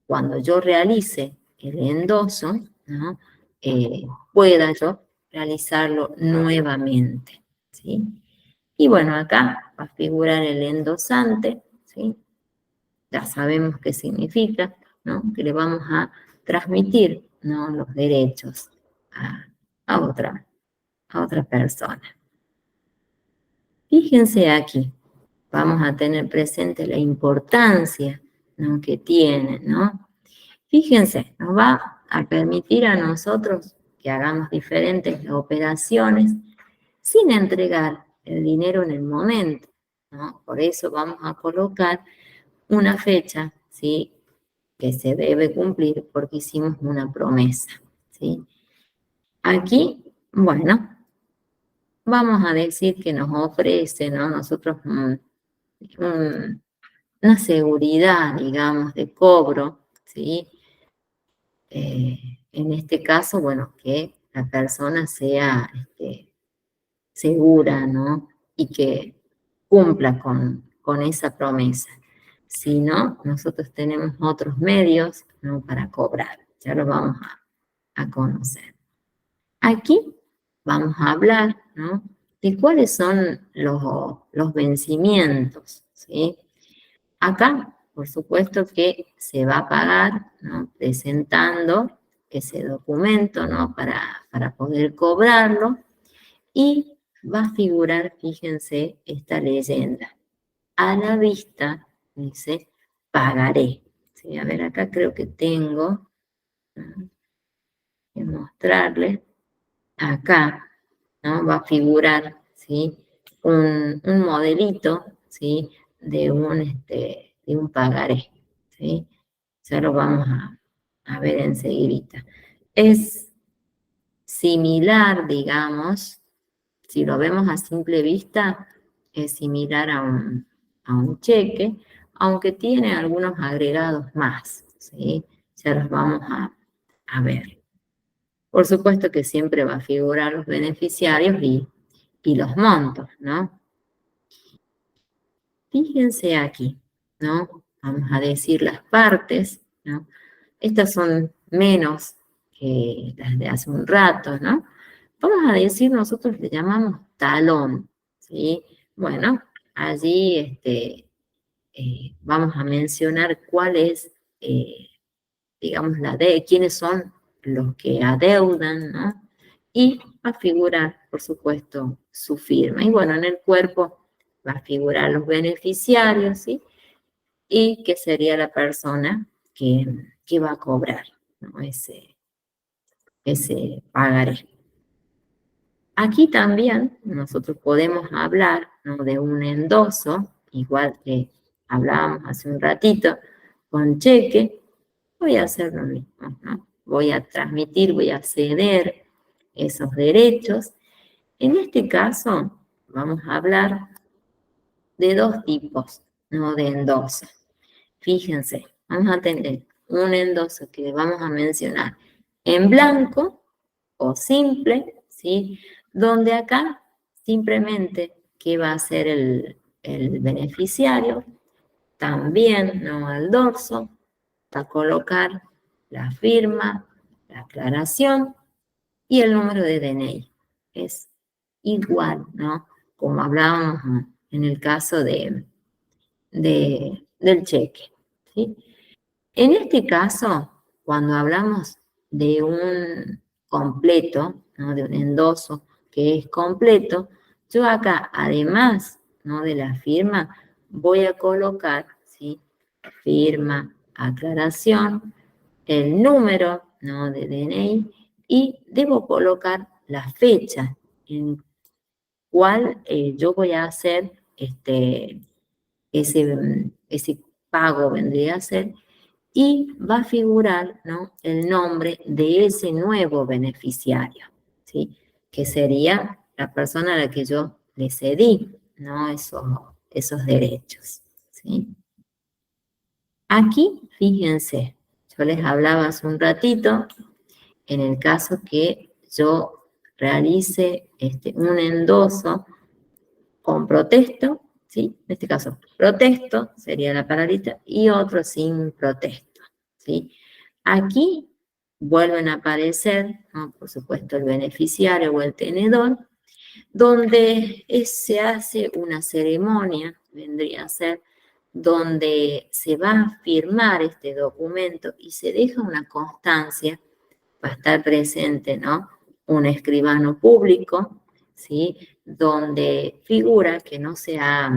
cuando yo realice el endoso, ¿no? Pueda yo realizarlo nuevamente, ¿sí? Y bueno, acá va a figurar el endosante, ¿sí? Ya sabemos qué significa, ¿no? Que le vamos a transmitir, ¿no? Los derechos a otra persona. Fíjense aquí, vamos a tener presente la importancia, ¿no? Que tiene, ¿no? Fíjense, nos va a permitir a nosotros que hagamos diferentes operaciones sin entregar el dinero en el momento, ¿no? Por eso vamos a colocar una fecha, ¿sí? Que se debe cumplir porque hicimos una promesa, ¿sí? Aquí, bueno, vamos a decir que nos ofrece, ¿no? Nosotros una seguridad, digamos, de cobro, ¿sí? En este caso, bueno, que la persona sea segura, ¿no? Y que cumpla con esa promesa. Si no, nosotros tenemos otros medios, ¿no? Para cobrar. Ya lo vamos a conocer. Aquí vamos a hablar, ¿no? De cuáles son los vencimientos, ¿sí? Acá, por supuesto que se va a pagar, ¿no? Presentando ese documento, ¿no? Para poder cobrarlo. Y va a figurar, fíjense, esta leyenda. A la vista, dice, pagaré. ¿Sí? A ver, acá creo que tengo, ¿no? Que mostrarles. Acá, ¿no? Va a figurar, ¿sí? Un modelito, ¿sí? De un pagaré, ¿sí? Ya lo vamos a ver enseguida. Es similar, digamos, si lo vemos a simple vista, es similar a un cheque, aunque tiene algunos agregados más, ¿sí? Ya los vamos a ver. Por supuesto que siempre va a figurar los beneficiarios y los montos, ¿no? Fíjense aquí, ¿no? Vamos a decir las partes, ¿no? Estas son menos que las de hace un rato, ¿no? Vamos a decir, nosotros le llamamos talón, ¿sí? Bueno, allí vamos a mencionar cuál es, digamos, quiénes son los que adeudan, ¿no? Y va a figurar, por supuesto, su firma. Y bueno, en el cuerpo va a figurar los beneficiarios, ¿sí? Y que sería la persona que va a cobrar, ¿no? Ese pagaré. Aquí también nosotros podemos hablar, ¿no? De un endoso, igual que hablábamos hace un ratito, con cheque. Voy a hacer lo mismo, ¿no? Voy a transmitir, voy a ceder esos derechos. En este caso, vamos a hablar de dos tipos, ¿no? De endoso. Fíjense, vamos a tener un endoso que vamos a mencionar en blanco o simple, ¿sí? Donde acá simplemente que va a ser el beneficiario, también, ¿no? Al dorso, va a colocar la firma, la aclaración y el número de DNI. Es igual, ¿no? Como hablábamos en el caso del cheque, ¿sí? En este caso, cuando hablamos de un completo, ¿no? De un endoso que es completo, yo acá, además, ¿no? De la firma, voy a colocar, ¿sí? Firma, aclaración, el número, ¿no? De DNI y debo colocar la fecha en cual yo voy a hacer ese pago, vendría a ser, y va a figurar, ¿no? El nombre de ese nuevo beneficiario, ¿sí? Que sería la persona a la que yo le cedí, ¿no? Esos derechos, ¿sí? Aquí, fíjense, yo les hablaba hace un ratito, en el caso que yo realice un endoso con protesto, ¿sí? En este caso, protesto sería la palabrita y otro sin protesto, ¿sí? Aquí vuelven a aparecer, ¿no? Por supuesto, el beneficiario o el tenedor, donde se hace una ceremonia, vendría a ser, donde se va a firmar este documento y se deja una constancia, va a estar presente, ¿no? Un escribano público, ¿sí? Donde figura que no se ha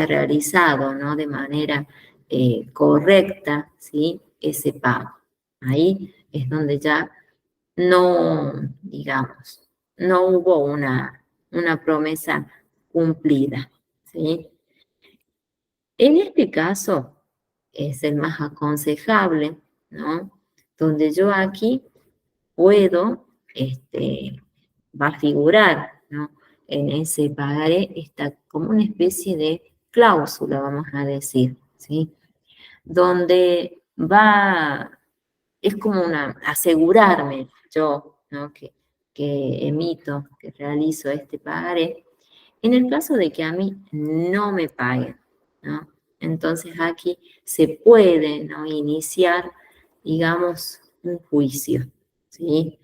realizado, ¿no? De manera correcta, ¿sí? Ese pago. Ahí es donde ya no, digamos, no hubo una promesa cumplida, ¿sí? En este caso es el más aconsejable, ¿no? Donde yo aquí puedo, va a figurar, ¿no? En ese pagaré está como una especie de cláusula, vamos a decir, ¿sí? Donde es como asegurarme yo, ¿no? Que emito, que realizo este pagaré, en el caso de que a mí no me paguen, ¿no? Entonces aquí se puede, ¿no? Iniciar, digamos, un juicio, ¿sí?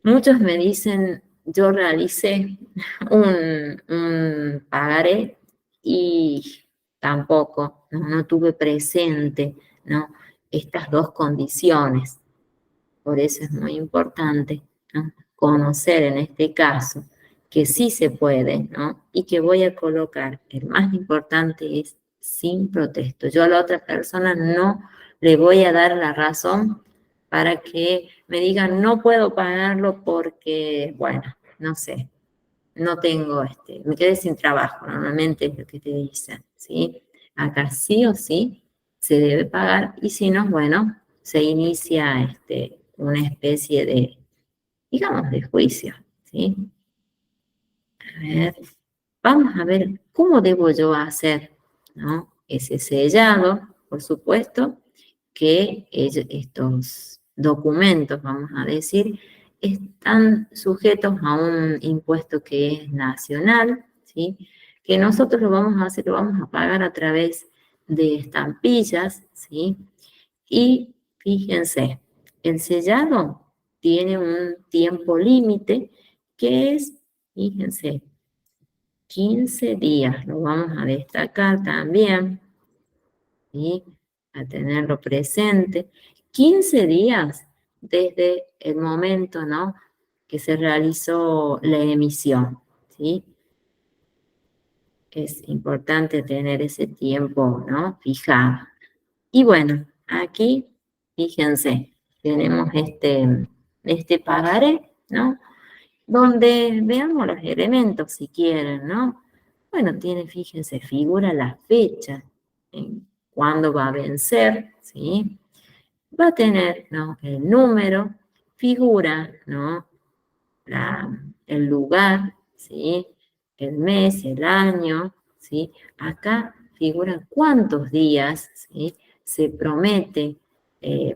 Muchos me dicen, yo realicé un pagaré y tampoco, no tuve presente, ¿no? Estas dos condiciones. Por eso es muy importante, ¿no? Conocer en este caso que sí se puede, ¿no? Y que voy a colocar, el más importante es sin protesto. Yo a la otra persona no le voy a dar la razón para que me digan no puedo pagarlo porque, bueno, no sé, no tengo, me quedé sin trabajo, normalmente es lo que te dicen, ¿sí? Acá sí o sí se debe pagar y si no, bueno, se inicia una especie de, digamos, de juicio, ¿sí? A ver, vamos a ver cómo debo yo hacer, ¿no? Ese sellado, por supuesto, que estos documentos, vamos a decir, están sujetos a un impuesto que es nacional, ¿sí? Que nosotros lo vamos a hacer, lo vamos a pagar a través de estampillas, ¿sí? Y fíjense, el sellado tiene un tiempo límite que es, fíjense, 15 días. Lo vamos a destacar también, ¿sí? A tenerlo presente. 15 días desde el momento, ¿no? Que se realizó la emisión, ¿sí? Es importante tener ese tiempo, ¿no? Fijado. Y bueno, aquí, fíjense, tenemos este pagaré, ¿no? Donde veamos los elementos si quieren, ¿no? Bueno, tiene, fíjense, figura la fecha, en cuándo va a vencer, ¿sí? Va a tener, ¿no? El número, figura, ¿no? El lugar, ¿sí? El mes, el año, ¿sí? Acá figura cuántos días, ¿sí? Se promete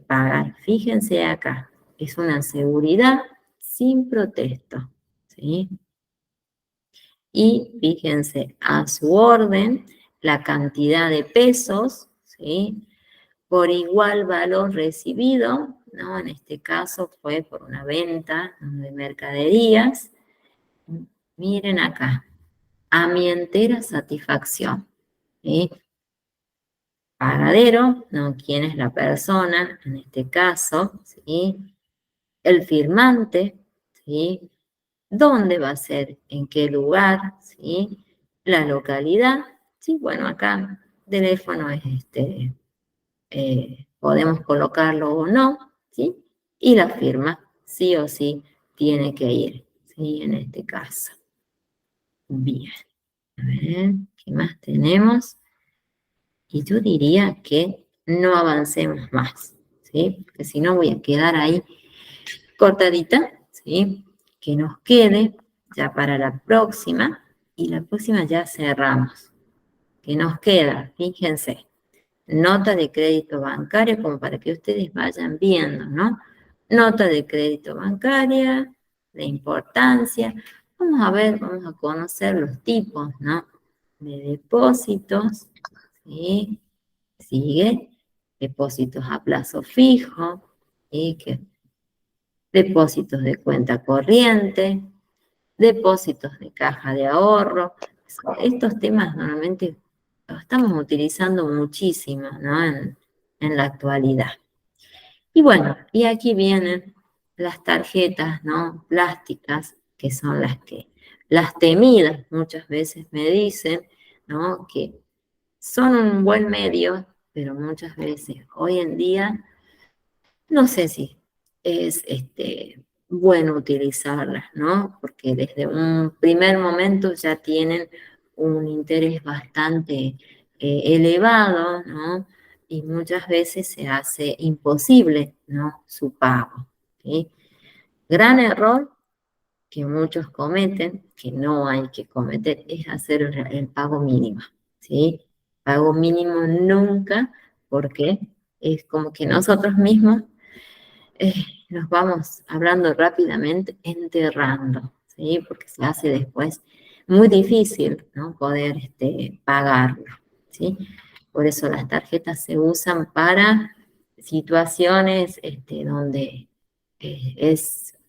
pagar. Fíjense acá, es una seguridad sin protesto, ¿sí? Y fíjense, a su orden, la cantidad de pesos, ¿sí? Por igual valor recibido, ¿no? En este caso fue por una venta de mercaderías. Miren acá, a mi entera satisfacción, ¿sí? Pagadero, ¿no? ¿Quién es la persona? En este caso, ¿sí? El firmante, ¿sí? ¿Dónde va a ser? ¿En qué lugar? ¿Sí? La localidad, ¿sí? Bueno, acá teléfono es podemos colocarlo o no, ¿sí? Y la firma, sí o sí, tiene que ir, ¿sí? En este caso. Bien, a ver, ¿qué más tenemos? Y yo diría que no avancemos más, ¿sí? Porque si no voy a quedar ahí cortadita, ¿sí? Que nos quede ya para la próxima, y la próxima ya cerramos. Que nos queda, fíjense, nota de crédito bancario, como para que ustedes vayan viendo, ¿no? Nota de crédito bancaria, de importancia. Vamos a ver, vamos a conocer los tipos, ¿no? De depósitos, ¿sí? Sigue, depósitos a plazo fijo, ¿sí? Depósitos de cuenta corriente, depósitos de caja de ahorro. Estos temas normalmente lo estamos utilizando muchísimo, ¿no? En la actualidad. Y bueno, y aquí vienen las tarjetas, ¿no? Plásticas, que son las temidas, muchas veces me dicen, ¿no? Que son un buen medio, pero muchas veces hoy en día no sé si es bueno utilizarlas, ¿no? Porque desde un primer momento ya tienen un interés bastante elevado, ¿no? Y muchas veces se hace imposible, ¿no? Su pago, ¿sí? Gran error que muchos cometen, que no hay que cometer, es hacer el pago mínimo, ¿sí? Pago mínimo nunca, porque es como que nosotros mismos eh, nos vamos hablando rápidamente enterrando, ¿sí? Porque se hace después muy difícil, ¿no? Poder pagarlo, ¿sí? Por eso las tarjetas se usan para situaciones donde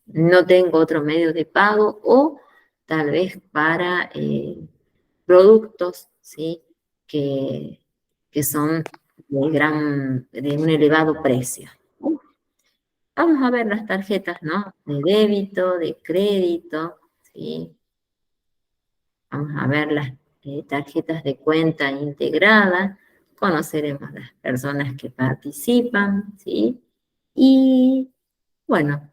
no tengo otro medio de pago o tal vez para productos, ¿sí? Que, que son de un elevado precio. Vamos a ver las tarjetas, ¿no? De débito, de crédito, ¿sí? Vamos a ver las tarjetas de cuenta integrada, conoceremos las personas que participan, ¿sí? Y, bueno,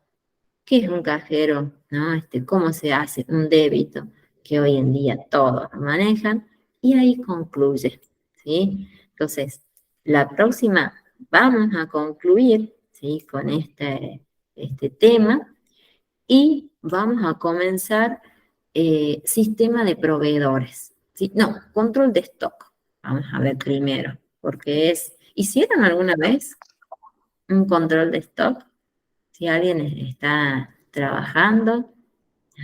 ¿qué es un cajero? ¿No? ¿Cómo se hace un débito? Que hoy en día todos lo manejan, y ahí concluye, ¿sí? Entonces, la próxima vamos a concluir, ¿sí? Con este tema, y vamos a comenzar sistema de proveedores, ¿sí? No, control de stock. Vamos a ver primero, porque ¿hicieron alguna vez un control de stock? Si alguien está trabajando,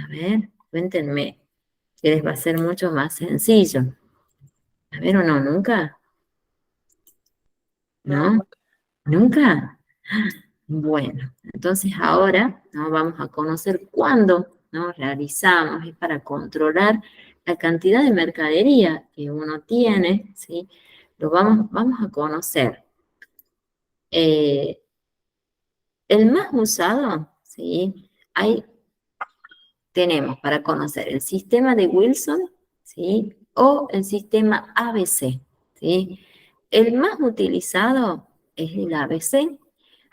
a ver, cuéntenme, que les va a ser mucho más sencillo. A ver, ¿o no? ¿Nunca? No, ¿No? ¿Nunca? Bueno, entonces ahora, ¿no? Vamos a conocer cuándo, ¿no? Realizamos, es para controlar la cantidad de mercadería que uno tiene, ¿sí? Vamos a conocer. Eh, el más usado, ¿sí? Tenemos para conocer el sistema de Wilson, ¿sí? O el sistema ABC, ¿sí? El más utilizado es el ABC.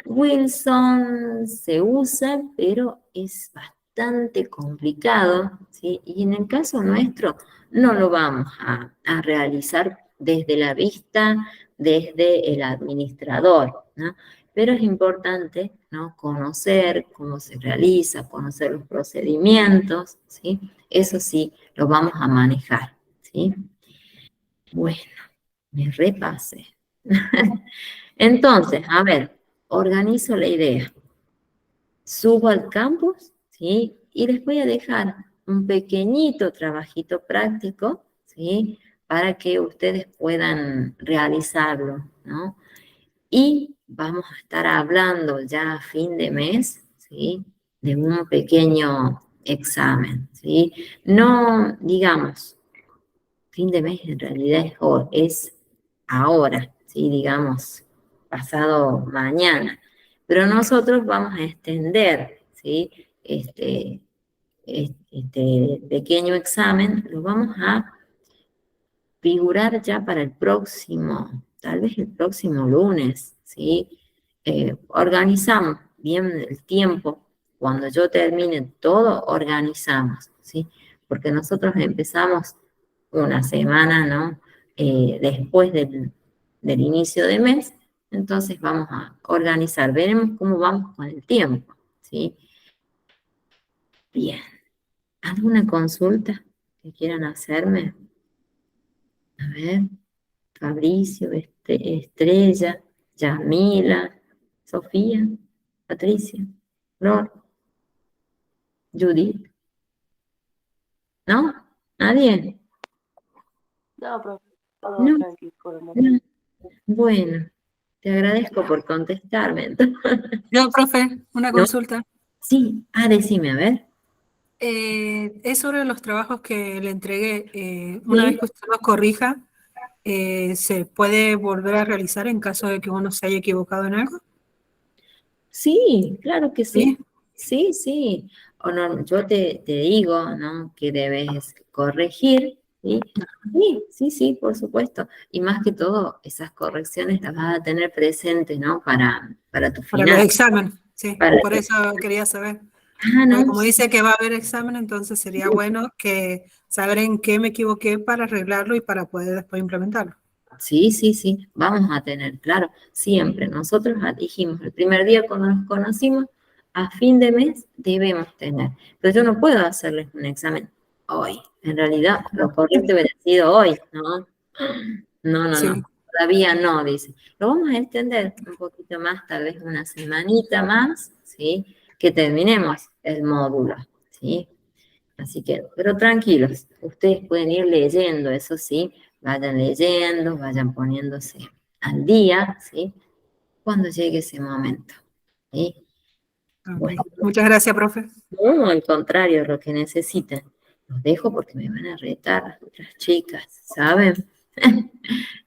Wilson se usa, pero es bastante complicado, ¿sí? Y en el caso nuestro no lo vamos a realizar desde la vista, desde el administrador, ¿no? Pero es importante, ¿no? Conocer cómo se realiza, conocer los procedimientos, ¿sí? Eso sí, lo vamos a manejar, ¿sí? Bueno, me repase. Entonces, a ver, organizo la idea. Subo al campus, ¿sí? Y les voy a dejar un pequeñito trabajito práctico, ¿sí? Para que ustedes puedan realizarlo, ¿no? Y vamos a estar hablando ya a fin de mes, ¿sí? De un pequeño examen, ¿sí? No, digamos, fin de mes en realidad es ahora, ¿sí? Digamos, pasado mañana. Pero nosotros vamos a extender, ¿sí? Este pequeño examen lo vamos a figurar ya para el próximo, tal vez el próximo lunes, ¿sí? Organizamos bien el tiempo. Cuando yo termine todo, organizamos, ¿sí? Porque nosotros empezamos una semana, ¿no? Después del inicio de mes, entonces vamos a organizar, veremos cómo vamos con el tiempo, ¿sí? Bien, ¿alguna consulta que quieran hacerme? A ver. Fabricio, Estrella, Yamila, Sofía, Patricia, Flor, Judith. ¿No? ¿Nadie? no, profe, todo No, tranquilo por el momento. no. Bueno, te agradezco por contestarme. Yo, profe, una ¿No? consulta. Sí, decime, a ver. Es sobre los trabajos que le entregué. Una vez Sí, que usted los corrija, ¿se puede volver a realizar en caso de que uno se haya equivocado en algo? Sí, claro que sí. Sí. Sí, sí. O no, yo te digo, ¿no? Que debes corregir, ¿sí? Sí, sí, sí, por supuesto. Y más que todo, esas correcciones las vas a tener presentes, ¿no? Para tu Para los final. exámenes, sí. Para Por eso quería saber. Ah, Porque no, como dice que va a haber examen, entonces sería bueno que saber en qué me equivoqué para arreglarlo y para poder después implementarlo. sí, sí, sí, vamos a tener, claro, siempre. Nosotros dijimos el primer día cuando nos conocimos, a fin de mes debemos tener. Pero yo no puedo hacerles un examen hoy. En realidad, lo correcto hubiera sido hoy, ¿no? No, no, Sí. no. Todavía no, dice. Lo vamos a extender un poquito más, tal vez una semanita más, ¿sí? Que terminemos el módulo, ¿sí? Así que, pero tranquilos, ustedes pueden ir leyendo, eso sí, vayan leyendo, vayan poniéndose al día, ¿sí? Cuando llegue ese momento, ¿sí? Ok. Bueno, Muchas gracias, profe. no, al contrario, lo que necesiten. Los dejo porque me van a retar las otras chicas, ¿saben?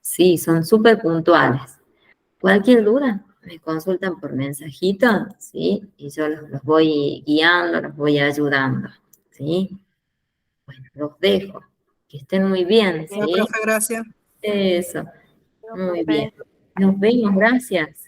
Sí, son súper puntuales. Cualquier duda, me consultan por mensajito, ¿sí? Y yo los voy guiando, los voy ayudando, ¿sí? Bueno, los dejo. Que estén muy bien, Ya, ¿sí? profe, gracias. Eso, No, muy bien. profe. Nos vemos, gracias.